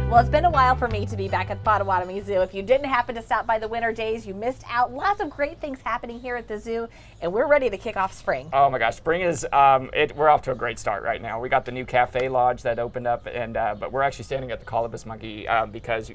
Well, it's been a while for me to be back at Potawatomi Zoo. If you didn't happen to stop by the winter days, you missed out. Lots of great things happening here at the zoo, and we're ready to kick off spring. Oh my gosh, spring is, we're off to a great start right now. We got the new cafe lodge that opened up, and but we're actually standing at the Colobus Monkey because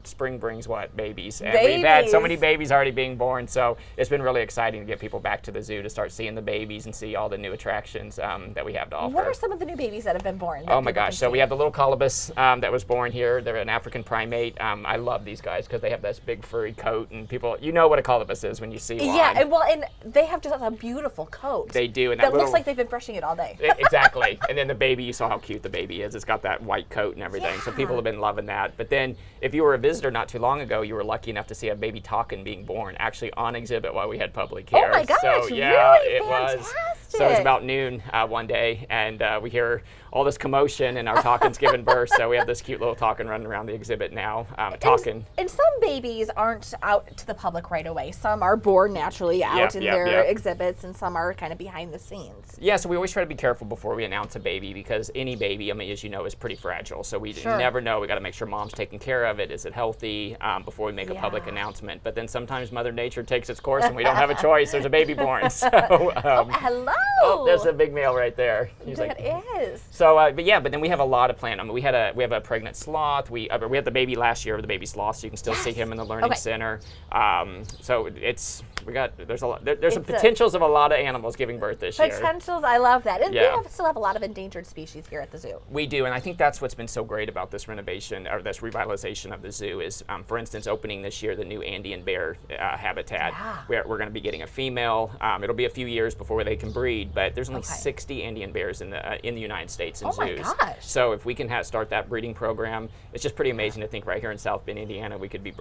spring brings what? Babies. And we've had so many babies already being born, so it's been really exciting to get people back to the zoo to start seeing the babies and see all the new attractions that we have to offer. What are some of the new babies that have been born? Oh my gosh, so we have the little colobus that was born here. They're an African primate. I love these guys because they have this big furry coat, and people, you know what a colobus is when you see one. Yeah, and they have just a beautiful coat. They do. And that looks like they've been brushing it all day. Exactly. And then the baby, you saw how cute the baby is. It's got that white coat and everything. So people have been loving that. But then if you were a visitor not too long ago, you were lucky enough to see a baby takin being born actually on exhibit while we had public here. Oh my gosh, so, yeah, really? It Fantastic. was. So it was about noon one day, and we hear all this commotion, and our takin's giving birth. So we have this cute little takin running around the exhibit now. Takin. And some babies aren't out to the public right away. Some are born naturally out in their exhibits, and some are kind of behind the scenes. Yeah, so we always try to be careful before we announce a baby, because any baby, I mean, as you know, is pretty fragile. So we never know. We got to make sure mom's taking care of it. Is it healthy before we make a public announcement? But then sometimes Mother Nature takes its course, and we don't have a choice. There's a baby born. So, hello. Oh, there's a big male right there. He's that is. So, but then we have a lot of planned. I mean, we have a pregnant sloth. We had the baby last year, the baby sloth, so you can still see him in the learning center. So there's a lot. There's some potentials of a lot of animals giving birth this year. Potentials, I love that. And we still have a lot of endangered species here at the zoo. We do, and I think that's what's been so great about this renovation or this revitalization of the zoo is, for instance, opening this year the new Andean bear habitat. We're going to be getting a female. It'll be a few years before they can breed, but there's only 60 Andean bears in the United States in zoos. My gosh. So if we can start that breeding program, it's just pretty amazing to think right here in South Bend, Indiana, we could be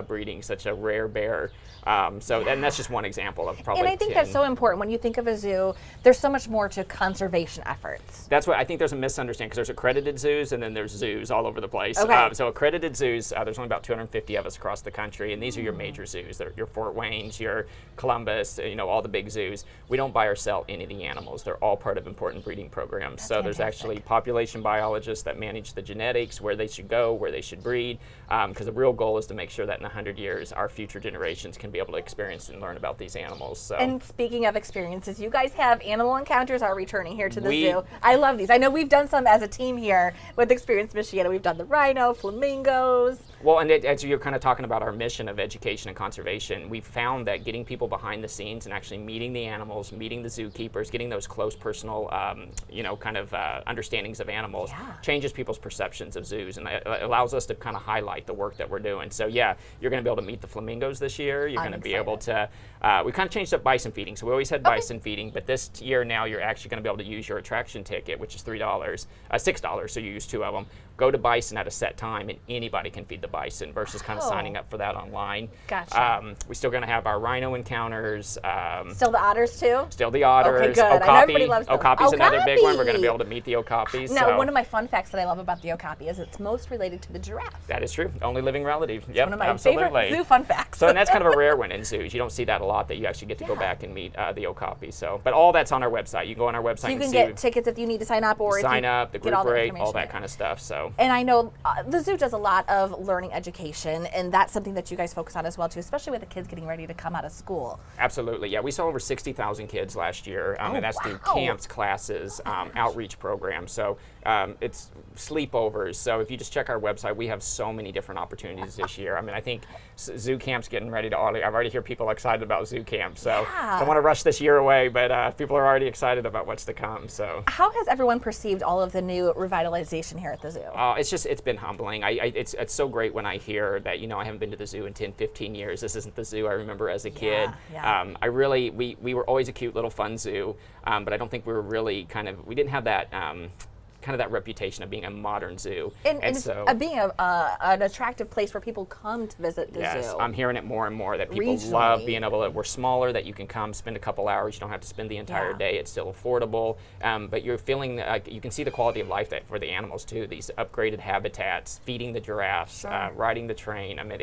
breeding such a rare bear. And that's just one example of probably. And I think that's so important when you think of a zoo. There's so much more to conservation efforts. That's what I think. There's a misunderstanding because there's accredited zoos and then there's zoos all over the place. So accredited zoos, there's only about 250 of us across the country, and these are your major zoos. They're your Fort Wayne's, your Columbus, all the big zoos. We don't buy or sell any of the animals. They're all part of important breeding programs. So there's actually population biologists that manage the genetics, where they should go, where they should breed, because the real goal is to make sure that in 100 years, our future generations can be able to experience and learn about these animals. So. And speaking of experiences, you guys have Animal Encounters are returning here to the zoo. I love these. I know we've done some as a team here with Experience Michiana. We've done the rhino, flamingos. Well, and as you're kind of talking about our mission of education and conservation, we found that getting people behind the scenes and actually meeting the animals, meeting the zookeepers, getting those close personal, understandings of animals changes people's perceptions of zoos, and it allows us to kind of highlight the work that we're doing. So you're going to be able to meet the flamingos this year. You're going to be able to, we kind of changed up bison feeding. So we always had bison feeding, but this year now you're actually going to be able to use your attraction ticket, which is $6, so you use 2 of them. Go to bison at a set time, and anybody can feed the bison versus kind of signing up for that online. Gotcha. We're still going to have our rhino encounters. Still the otters too? Still the otters. Okay, good. I know everybody loves those. Okapi's another big one. We're going to be able to meet the okapis. Now, one of my fun facts that I love about the okapi is it's most related to the giraffe. That is true. Only living relative. Yep, one of my absolutely. favorite zoo fun facts. So, and that's kind of a rare one in zoos. You don't see that a lot, that you actually get to go back and meet the okapi. So, but all that's on our website. You can go on our website you and can get tickets if you need to sign up, or sign up, the group rate, all that kind of stuff. So. And I know the zoo does a lot of learning education, and that's something that you guys focus on as well too, especially with the kids getting ready to come out of school. Absolutely, yeah. We saw over 60,000 kids last year, and that's through camps, classes, outreach programs. So it's sleepovers. So if you just check our website, we have so many different opportunities this year. I mean, I think zoo camp's getting ready to I've already hear people excited about zoo camp. So I don't want to rush this year away, but people are already excited about what's to come. So how has everyone perceived all of the new revitalization here at the zoo? It's been humbling. It's so great when I hear that, I haven't been to the zoo in 10, 15 years. This isn't the zoo I remember as a kid. We were always a cute little fun zoo, but I don't think we were really we didn't have that kind of that reputation of being a modern zoo. And so being an attractive place where people come to visit the zoo. Yes, I'm hearing it more and more that people love being able to, we're smaller, that you can come spend a couple hours, you don't have to spend the entire day, it's still affordable, but you're feeling, you can see the quality of life that for the animals too, these upgraded habitats, feeding the giraffes, riding the train. I mean,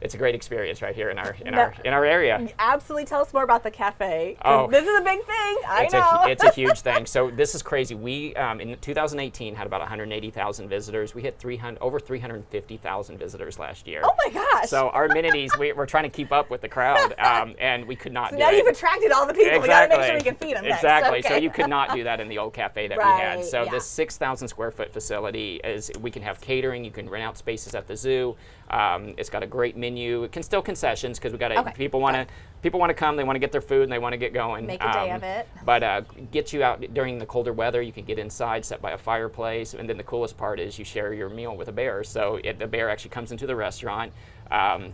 it's a great experience right here in our area. Absolutely. Tell us more about the cafe. Oh, this is a big thing. I know. It's a huge thing. So this is crazy. We in 2018 had about 180,000 visitors. We hit over 350,000 visitors last year. Oh my gosh. So our amenities, we're trying to keep up with the crowd, and we could not do now it. you've attracted all the people. Exactly. We got to make sure we can feed them. Exactly. Okay. So you could not do that in the old cafe that we had. So this 6,000 square foot facility we can have catering. You can rent out spaces at the zoo. It's got a great menu. It can still concessions because we got people want to come. They want to get their food and they want to get going. Make a day of it. But get you out during the colder weather. You can get inside, set by a fireplace, and then the coolest part is you share your meal with a bear. So the bear actually comes into the restaurant.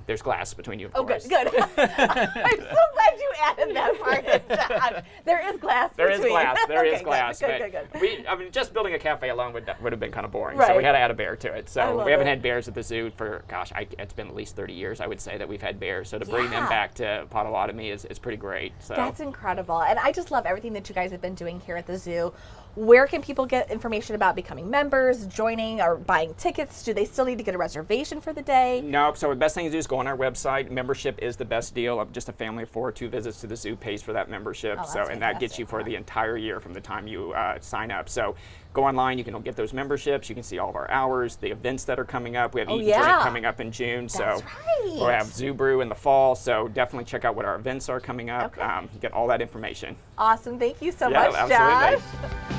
There's glass between you, of course. Good. I'm so glad you added that part. There is glass. There is glass. There is Okay, glass. Good. I mean, just building a cafe alone would have been kind of boring. Right. So we had to add a bear to it. So love we haven't it. had bears at the zoo for, it's been at least 30 years, I would say, that we've had bears. So to bring them back to Potawatomi is pretty great. So That's incredible. And I just love everything that you guys have been doing here at the zoo. Where can people get information about becoming members, joining, or buying tickets? Do they still need to get a reservation for the day? Nope. So the best thing to do is go on our website. Membership is the best deal. Just a family of 4, 2 visits to the zoo pays for that membership. And that gets you for the entire year from the time you sign up. So go online. You can get those memberships. You can see all of our hours, the events that are coming up. We have Eat and Drink coming up in June. That's right. We'll have Zoo Brew in the fall. So definitely check out what our events are coming up. Get all that information. Awesome. Thank you so Yeah, much, absolutely. Josh.